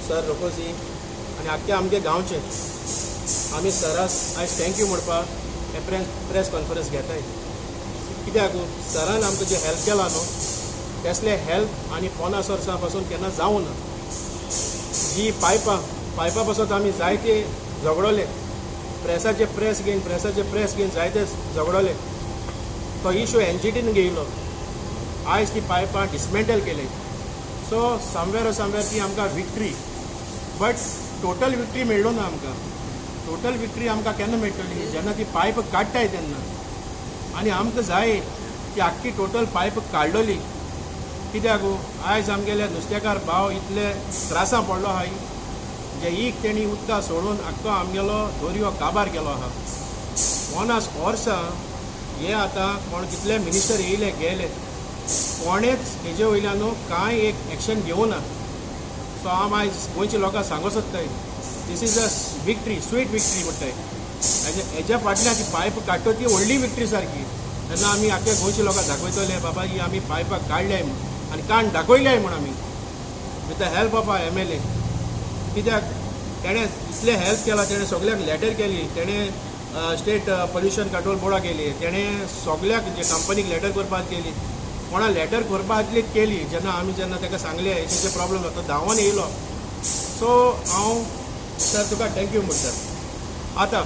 Sir रोकोजी आनी आख्खे आमगे गांवचे आमी सरास आयज थँक्यू म्हणपाक हे प्रेस कॉन्फरन्स घेताय कित्याक सरान आमकां जे हेल्प केला न्हू तसले हेल्प आनी 50 वर्सां पासून केन्ना जावं ना. जी पायपा पासून आमी जायते झगडले प्रेसाचे प्रेस घेवन जायते झगडले. तो इशू एनजीटीन घेयलो आयज ती पायपां डिसमेंटल केले. सो समवेर ती आमकां विक्ट्री बट टोटल विक्ट्री मेळ्ळो ना आमकां. टोटल विक्ट्री आमकां केन्ना मेळटली जेन्ना ती पायप काडटाय तेन्ना. आनी आमकां जाय ती आख्खी टोटल पायप काडलोली कित्याक आयज आमगेले नुस्तेकार भाव इतले त्रासां पडलो आहाय जे तेणी उदकां सोडून आख्खो आमगेलो दर्यो काबार केलो आहा. 50 वर्सां हे आतां कोण कितले मिनिस्टर येयले गेले कोणेच हेजे वयल्यान कांय एक एक्शन घेवना. सो हांव आयज गोंयच्या लोकांक सांगूं सोदताय this is a victory sweet victory म्हणटाय. हेज्या फाटल्यान ती पायप काडटा ती व्हडली विक्ट्री सारकी. तेन्ना आमी आख्या गोंयच्या लोकांक दाखयतले बाबा ही आमी पायपां काडल्याय म्हूण आनी काण दाखयल्याय म्हूण आमी with the help of our MLA. कित्याक तेणें इतले हेल्प केला तेणें सगळ्यांक लेटर केली तेणें स्टेट पोल्युशन कंट्रोल बोर्डाक केली तेणें सगळ्याक जे कंपनीक लेटर करपाक केली कोणा लेटर करपाक केली जेन्ना ताका सांगलें हेचे प्रॉब्लम जाता धांवून येयलो. सो हांव सर तुका थँक्यू म्हणटा. आतां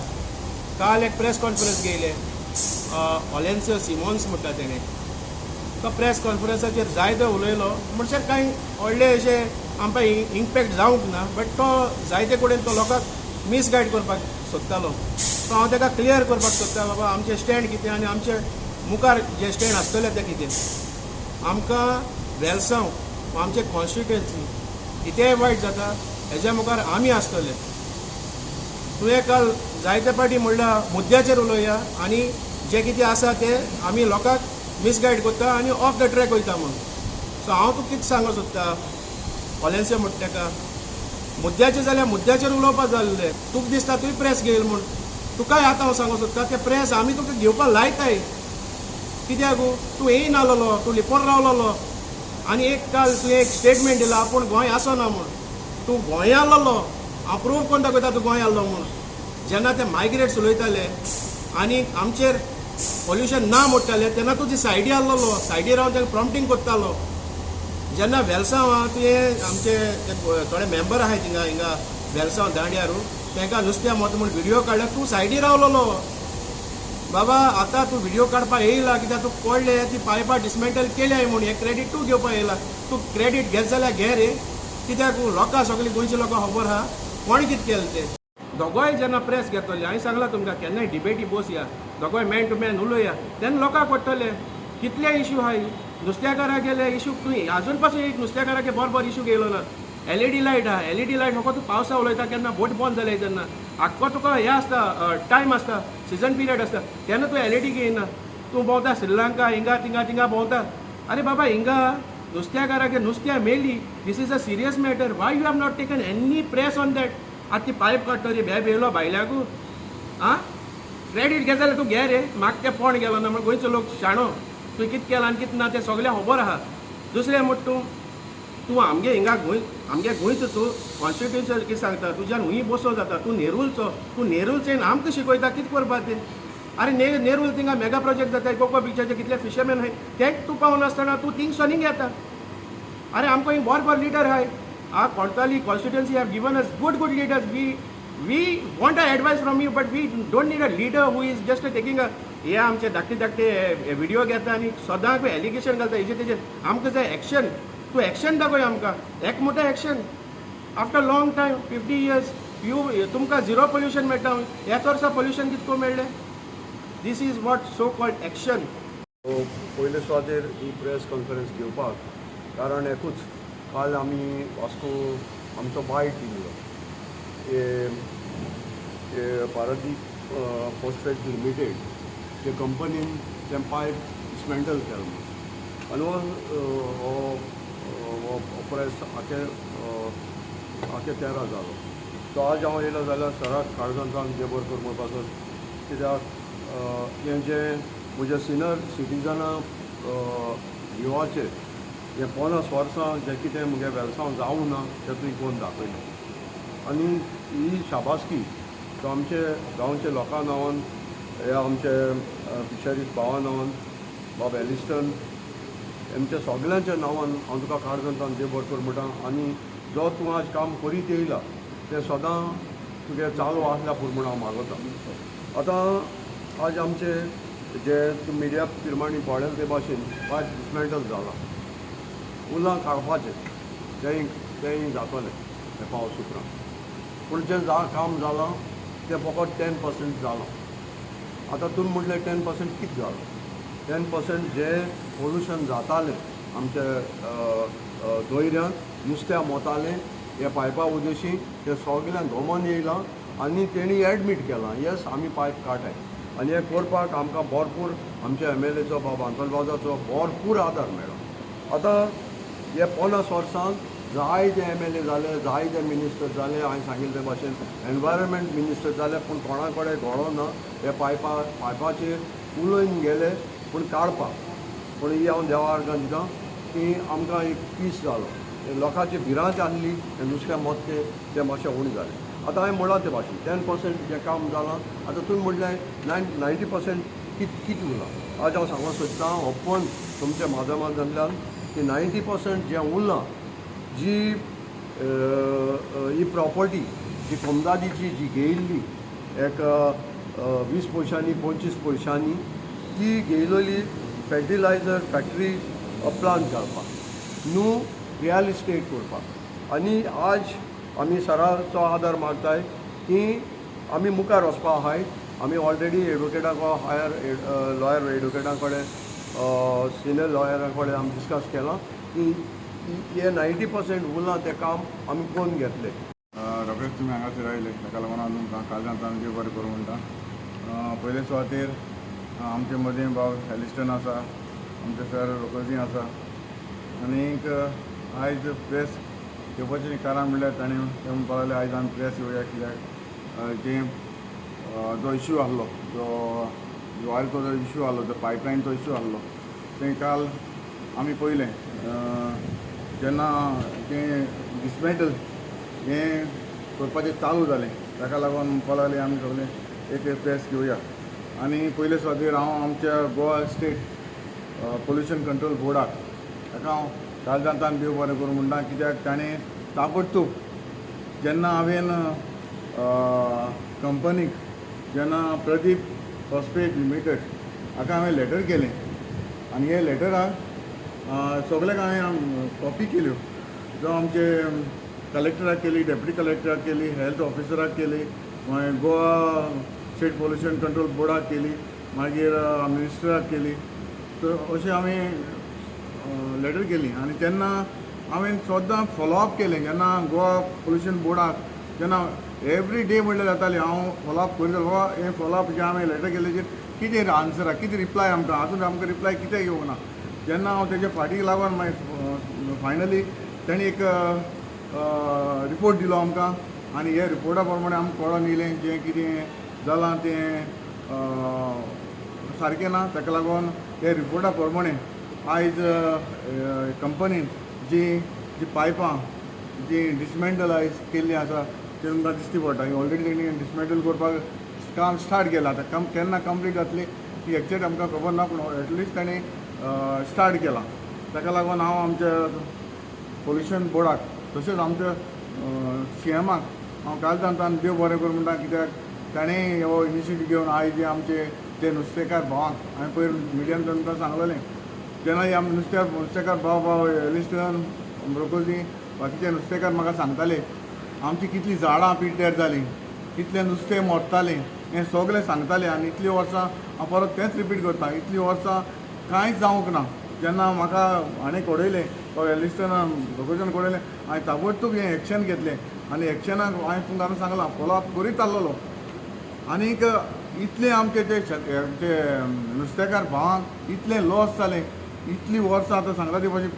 काल एक प्रेस कॉन्फरन्स घेयले ऑलेन्सियो सिमोन्स म्हणटा तेणें तो प्रेस कॉन्फरन्साचेर जायतो उलयलो म्हणजे कांय व्हडले अशे आमकां इम्पॅक्ट जावंक ना बट तो जायते कडेन तो लोकांक मिसगायड करपाक सोदतालो. सो हांव ताका क्लियर करपाक सोदता बाबा आमचें स्टँड कितें आनी आमचे मुखार जे स्टँड आसतले ते कितें. आमकां वेलसांव आमचे कॉन्स्टिट्युएन्सी कितेंय वायट जाता हेज्या मुखार आमी आसतले. तुवें काल जायते फावटी म्हणल्यार मुद्द्याचेर उलोवया आनी जे कितें आसा ते आमी लोकांक मिसगायड करता आनी ऑफ द ट्रॅक वयता म्हणून. सो हांव तुका कितें सांगूं सोदता ऑलेन्सियो म्हणटा ताका मुद्द्याचेर जाल्यार मुद्द्याचेर उलोवपाक जाल्लें तुका दिसता तुवें प्रेस घेयल म्हूण तुकाय आतां हांव सांगूं सोदता ते प्रेस आमी तुका घेवपाक लायताय. कित्याक तूं येयनाहलो तूं लिपोन रावलोलो आनी एक काल तुवें एक स्टेटमेंट दिला आपूण गोंय आसना म्हूण. तूं गोंय आसलोलो हांव प्रूव करून दाखयता तूं गोंय आसलो म्हूण. जेन्ना ते मायग्रेट्स उलयताले आनी आमचेर पोल्युशन ना म्हणटाले तेन्ना तूं ती सायडी आसलोलो सायडी रावन ताका प्रॉम्प्टींग करतालो. जेन्ना वेलसांव तुवें आमचे थोडे मेंबर आहाय हिंगा वेलसांव दांड्यारू तांकां नुस्त्या वता म्हूण व्हिडियो काडल्यार तूं सायडी रावलोलो. बाबा आतां तूं व्हिडियो काडपाक येयला कित्याक तूं पडले ती पायपां डिसमेंटल केल्याय म्हूण हें क्रेडीट तूं घेवपाक येयला. तूं क्रेडीट घेत जाल्यार घे रे कित्याक लोकां सगळीं गोंयच्या लोकांक खबर आहा कोण कितें केलें तें. दोगोय जेन्ना प्रेस घेतले हांवें सांगलां तुमकां केन्नाय डिबेटी बसया दोगोय मॅन टू मॅन उलोवया तेन्ना लोकांक पडटले कितले इशू आहाय. नुस्तेकाराक गेले इशू तुवें आजून पासून एक नुस्तेकाराक बरोबर इशू घेयलो ना. LED लायट आहा LED लायट फकत तूं पावसा उलयता केन्ना बोट बंद जाले तेन्ना आख्खो तुका हें आसता टायम आसता सिजन पिरियड आसता तेन्ना तूं LED घेयना. तूं भोंवता श्रीलंका हिंगा भोंवता. अरे बाबा हिंगा नुस्तेकाराक नुस्त्या मेली this is a serious matter. Why you have not taken any press on that. आतां ती पायप काडटा रे बेलो भायल्याकू क्रेडीट घे जाल्यार तूं घे रे म्हाका तें पोण गेलो ना म्हण गोंयचो लोक शाणो तुवें कितें केलां आनी कितें ना तें सगळें खबर आहा. दुसरें म्हण तूं आमगे हिंगा आमगे गोंयचो तूं कॉन्स्टिट्युशन कितें सांगता तुज्यान हुंय बसो जाता. तूं नेरूलचो येवन आमकां शिकयता कितें करपा तें. अरे नेरूल थिंगा मेगा प्रोजेक्ट जाता कोको बिचाचे कितले फिशरमॅन आहाय तेंच तूं पावनासतना तूं थिंग सनींग येता. अरे आमकां हिंग बरोबर लिडर आहाय कोणताली constituency have given us good leaders. We want a advice from you but we don't need a leader who is just taking हे आमचे धाकटे व्हिडियो घेता आनी सदां एलिगेशन घालता हेजेर तेजेर. आमकां जाय एक्शन. तूं एक्शन दाखय आमकां एक मोठें action. After long time 50 years तुमकां झिरो पोल्युशन मेळटा ह्याच वर्सा पोल्युशन कितको मेळ्ळें. This is what so called action. पयले सुवातेर ही प्रेस कॉन्फरन्स घेवपाक कारण एकूच काल आमी वास्को आमचो बायट दिल्लो पारादीप फॉस्फेट लिमिटेड जे कंपनीन तें पायप डिसमेंटल केलें आनी हो प्रेस आखे तेरा जालो. सो आज हांव येयलो जाल्यार सराक काळजांतल्यान देबर कर म्हणपाचो कित्याक हें जें म्हज्या सिनियर सिटीजना युवाचेर हे 50 वर्सां जे कितें म्हगे वेलसांव जावं ना तें तुवें कोन्न दाखयलें आनी ही शाबासकी तो आमचे गांवचे लोकां नांवान हे आमचे फिशरीज भावा नांवान बाब एलिस्टन हेंच्या सगळ्यांच्या नांवान हांव तुका काळजांतल्यान देव बरें करूं म्हणटा आनी जो तूं आज काम करीत येयला तें सदां तुगे चालू आसल्या पूण म्हणून हांव मागता. आतां आज आमचे जे मिडिया प्रमाणे पळयले ते भाशेन 5 डिसमेंटल जाला उलां काडपाचें तेंय जातलें हे पावस उपरांत पूण जें काम जालां तें फकत 10% जालां. आतां तुमी म्हटलें 10% कितें जालें 10% जे पोल्युशन जातालें आमचे दोयऱ्यांत नुस्त्या मोतालें हे पायपा उदेशी ते सगळ्यांक घोमोन येयलां आनी तेणी एडमीट केलां येस आमी पायप काटाय आनी हें करपाक आमकां भरपूर आमच्या MLAचो बाब अंतलबाजाचो भरपूर आदार मेळ्ळो. आतां हे 50 वर्सांत जायते MLA जाले जायते मिनिस्टर जाले हांवें सांगिल्ले ते भाशेन एनवायरमेंट मिनिस्टर जाले पूण कोणा कडेन घोडो ना हे पायपाचेर उलयन गेले पूण काडपाक पूण ही हांव देवा अर्गां दिता की आमकां एक पीस जालो लोकांची भिरांत आसली हे नुस्तें मोत्ते तें मातशें उणी जालें. आतां हांवें म्हणलां ते भाशेन 10% जें काम जालां आतां तुमी म्हटलें 90% कितें उरलां. आज हांव सांगूंक सोदतां ओपन तुमच्या माध्यमांतल्यान की 90% जें उरलां जी ही प्रॉपर्टी जी कोमदादीची जी घेयिल्ली एक 20 पयशांनी 25 पयशांनी ती घेयलेली फर्टिलायझर फॅक्टरी प्लांट घालपाक न्यू रियल इस्टेट करपाक आनी आज आमी सराचो आदार मागताय की आमी मुखार वचपा आहाय. आमी ऑलरेडी एडवोकेटाक हायर लॉयर एडवोकेटा कडेन सिनियर लॉयरा कडेन आमी डिस्कस केलां की हे 90% उरलां तें काम आमी करून घेतले. रोखडेच तुमी हांगासर आयले ताका लागून हांव तुमकां काळजांतल्यान देव बरें करूं म्हणटा. पयले सुवातेर आमचे मदीं बाब एलिस्टन आसा आमचे सर रोकोजी आसा आनीक आयज प्रेस घेवपाचें कारण म्हणल्यार ताणें तें म्हणपाक लागलें आयज आमी प्रेस येवया कित्याक जें जो इश्यू आसलो जो ऑयलचो जो इश्यू आसलो जो पायपलायनचो इश्यू आसलो तें काल आमी पयलें जेन्ना तें डिसमेंटल हें करपाचें चालू जालें ताका लागून म्हणपाक लागलें आमी सगळें एक प्रेस घेवया. आनी पयले सुवातेर हांव आमच्या गोवा स्टेट पोल्युशन कंट्रोल बोर्डाक ताका हांव काळजांतल्यान देव बरें करूं म्हणटा कित्याक ताणें ताबडतोब जेन्ना हांवें कंपनीक जेन्ना प्रदीप फॉस्फेट लिमिटेड हाका हांवें लेटर केलें आनी हे लेटराक सगळ्यांक हांवें कॉपी केल्यो जो आमचे कलेक्टराक केली डेप्युटी कलेक्टराक केली हेल्थ ऑफिसराक केली मागीर गोवा स्टेट पोल्युशन कंट्रोल बोर्डाक केली मागीर मिनिस्टराक केली तर अशें हांवें लेटर केली आनी तेन्ना हांवें सद्दां फॉलोअप केलें जेन्ना गोवा पोल्युशन बोर्डाक जेन्ना एवरी डे म्हणल्यार जातालें हांव फॉलोअप करीत बाबा हें फॉलोअप जें हांवें लेटर केलें कितें आन्सर कितें रिप्लाय आमकां आजून आमकां रिप्लाय कितें येवंक ना. जेन्ना हांव तेजे फाटीक लागून मागीर फायनली तेणी एक रिपोर्ट दिलो आमकां आनी हे रिपोर्टा प्रमाणे आमकां कळोन येयलें जें कितें जालां तें सारकें ना. ताका लागून हे रिपोर्टा प्रमाणे आयज कंपनीन जी पायपां जी डिसमेंटलायज केल्लीं आसा तें तुमकां दिश्टी पडटा ऑलरेडी तेणी डिसमेंटल करपाक काम स्टार्ट केलां. आतां केन्ना कंप्लीट जातली ती एक्झॅक्ट आमकां खबर ना पूण एटलिस्ट ताणें स्टार्ट केलां. ताका लागून हांव आमच्या पोल्युशन बोर्डाक तशेंच आमच्या CMाक हांव काळजांतल्यान देव बरें करूं म्हणटा कित्याक ताणें हो इनिशिएटीव घेवन आयज जे आमचे ते नुस्तेकार भावांक हांवें पयर मिडियान तुमकां सांगलेलें तेन्ना आमी नुस्तेकार भाव एलिस्टन ब्रोकोजी बाकीचे नुस्तेकार म्हाका सांगताले आमची कितलीं झाडां पिड्ड्यार जालीं कितलें नुस्तें मोडटालें हें सगळें सांगतालें आनी इतलीं वर्सां हांव परत तेंच रिपीट करता इतलीं वर्सां कांयच जावंक ना. जेन्ना म्हाका हाणें कळयलें एलिस्टनान ब्रोकोजान कळयलें हांवें ताबडतोब हें एक्शन घेतलें आनी एक्शनाक हांवें तुमकां सांगलां फॉलोअप करीत आसलेलो आनीक इतलें आमचे ते नुस्तेकार भावांक इतलें लॉस जालें इतलीं वर्सां आतां सांगता ती भाशेन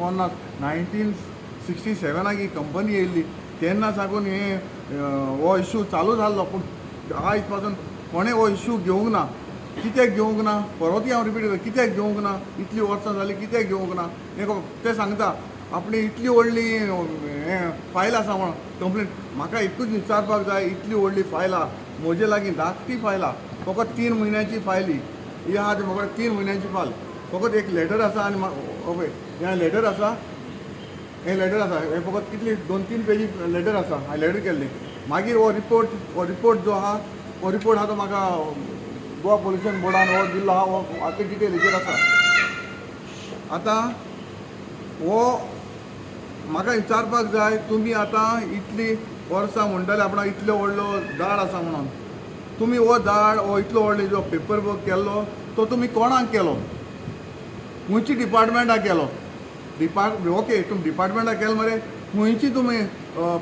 1967 ही कंपनी येयल्ली तेन्ना साकून हो इश्यू चालू जाल्लो पूण आयज पासून कोणें हो इश्यू घेवंक ना. कित्याक घेवंक ना परतूय हांव रिपीट करता कित्याक घेवंक ना इतलीं वर्सां जालीं कित्याक घेवंक ना हें ते सांगता आपली इतली व्हडली फायल आसा म्हणून कंप्लेन म्हाका एकूच विचारपाक जाय, इतली व्हडली फायल आहा म्हजे लागीं धाकटी फायल आहा, फकत 3 म्हयन्याची फायल ही आहा ती म्हाका 3 म्हयन्याची फायल, फकत एक लेटर आसा आनी हें लेटर आसा, हें लेटर आसा, हें फकत कितली 2-3 पेजी लेटर आसा, हांवें लेटर केल्ली. मागीर हो रिपोर्ट जो आहा हो रिपोर्ट आहा तो म्हाका गोवा पोल्युशन बोर्डान हो दिल्लो आहा, हो आतां डिटेलीचेर आसा. आतां हो म्हाका विचारपाक जाय, तुमी आतां इतली वर्सां म्हणटाले आपणाक इतलो व्हडलो दाड आसा म्हणून, तुमी हो दाड हो इतलो व्हडलो जो पेपर वर्क केल्लो तो तुमी कोणाक केलो, खंयची डिपार्टमेंटाक केलो? ओके तुमी डिपार्टमेंटाक केलो मरे, खंयची तुमी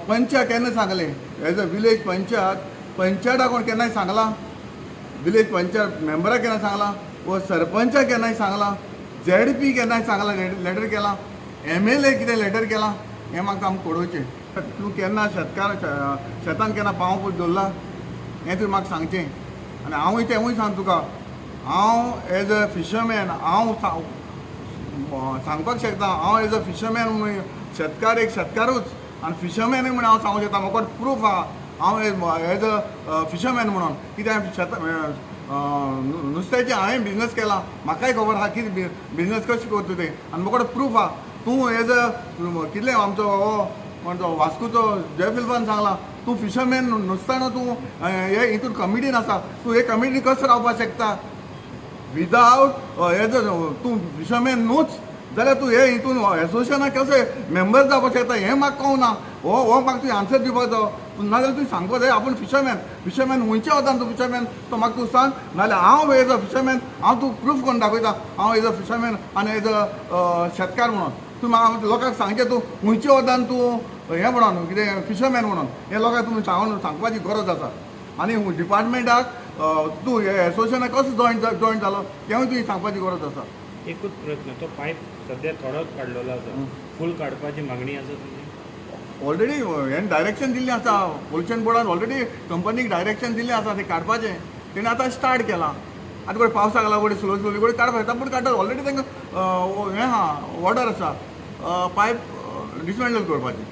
पंचा केन्ना सांगलें एज अ विलेज पंचायत कोण केन्नाय सांगलां? विलेज पंचायत मेंबराक केन्ना सांगलां? व सरपंचाक केन्नाय सांगलां? ZP केन्नाय सांगलां लेटर केलां? MLA कितें लेटर केलां? हें म्हाका आमकां कळोवचें. तूं केन्ना शेतांत केन्ना पावो दवरला हें तुवें म्हाका सांगचें. आनी हांवूय तेंवूय सांग तुका, हांव एज अ फिशरमॅन हांव सांगपाक शकता, हांव एज अ फिशरमॅन म्हणून एक शेतकारूच आनी फिशरमॅनूय म्हणून हांव सांगूंक शकता, म्हाका प्रूफ आहा हांव एज अ फिशरमॅन म्हणून. कित्याक नुस्त्याचे हांवें बिजनस केला, म्हाकाय खबर आहा कितें बिजनस कशें करता तें, आनी म्हाका प्रूफ आहा. तूं एज अ कितलें आमचो हो म्हणचो वास्कोचो जयफिल्पान सांगला, तूं फिशरमॅन नुसताना तूं हे हितून कमिटीन आसा, तूं हे कमिटीन कसो रावपाक शकता? विदावट एज अ तूं फिशरमॅन न्हूच जाल्यार तूं हे हितून एसोसिएशनाक कशें मेंबर जावपाक शकता हें म्हाका कळना. हो म्हाका तुवें आन्सर दिवपाक जाय, नाजाल्यार तुवें सांगपाक जाय आपूण फिशरमॅन खंयच्या वतान तूं फिशरमॅन तो म्हाका तूं सांग, नाल्यार हांव एज अ फिशरमॅन हांव तूं प्रूफ करून दाखयता हांव एज अ फिशरमॅन आनी एज अ शेतकार म्हणून. तूं म्हाका लोकांक सांगचें तूं खंयच्या वतान तूं हें म्हणून कितें फिशरमॅन म्हणून हें लोकांक तुमी सांगपाची गरज आसा. आनी डिपार्टमेंटाक तूं हे एसोसिएशनाक कसो जॉयन जालो तेंवूय तुवें सांगपाची गरज आसा. एकूच प्रश्न, तो पायप सध्या थोडोच काडलेलो आसा, फूल काडपाची मागणी आसा तुमची? ऑलरेडी हें डायरेक्शन दिल्लें आसा, पोल्युशन बोर्डान ऑलरेडी कंपनीक डायरेक्शन दिल्लें आसा तें काडपाचें. तेणें आतां स्टार्ट केलां, आतां कोण पावसाक लागून स्लोली कोण काडपाक येता पूण काडटा. ऑलरेडी तांकां हें आहा ऑर्डर आसा पायप डिसमेंटल करपाची.